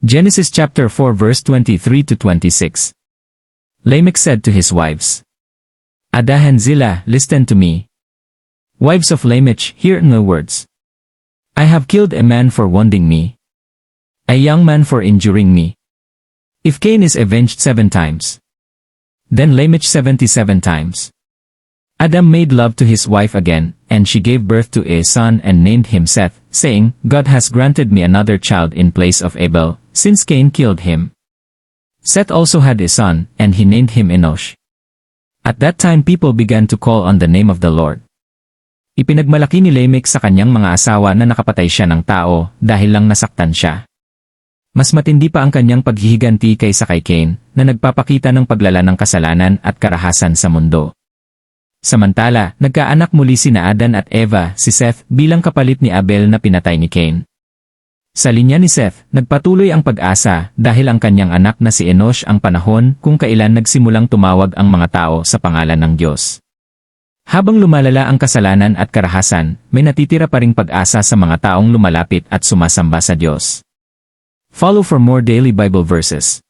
Genesis chapter 4 verse 23 to 26. Lamech said to his wives, Adah and Zillah, listen to me. Wives of Lamech, hear my words. I have killed a man for wounding me, a young man for injuring me. If Cain is avenged 7 times, then Lamech 77 times. Adam made love to his wife again, and she gave birth to a son and named him Seth, saying, God has granted me another child in place of Abel, since Cain killed him. Seth also had a son, and he named him Enosh. At that time people began to call on the name of the Lord. Ipinagmalaki ni Lamech sa kanyang mga asawa na nakapatay siya ng tao dahil lang nasaktan siya. Mas matindi pa ang kanyang paghihiganti kaysa kay Cain, na nagpapakita ng paglala ng kasalanan at karahasan sa mundo. Samantala, nagkaanak muli sina Adan at Eva, si Seth, bilang kapalit ni Abel na pinatay ni Cain. Sa linya ni Seth, nagpatuloy ang pag-asa dahil ang kanyang anak na si Enosh ang panahon kung kailan nagsimulang tumawag ang mga tao sa pangalan ng Diyos. Habang lumalala ang kasalanan at karahasan, may natitira pa ring pag-asa sa mga taong lumalapit at sumasamba sa Diyos. Follow for more daily Bible verses.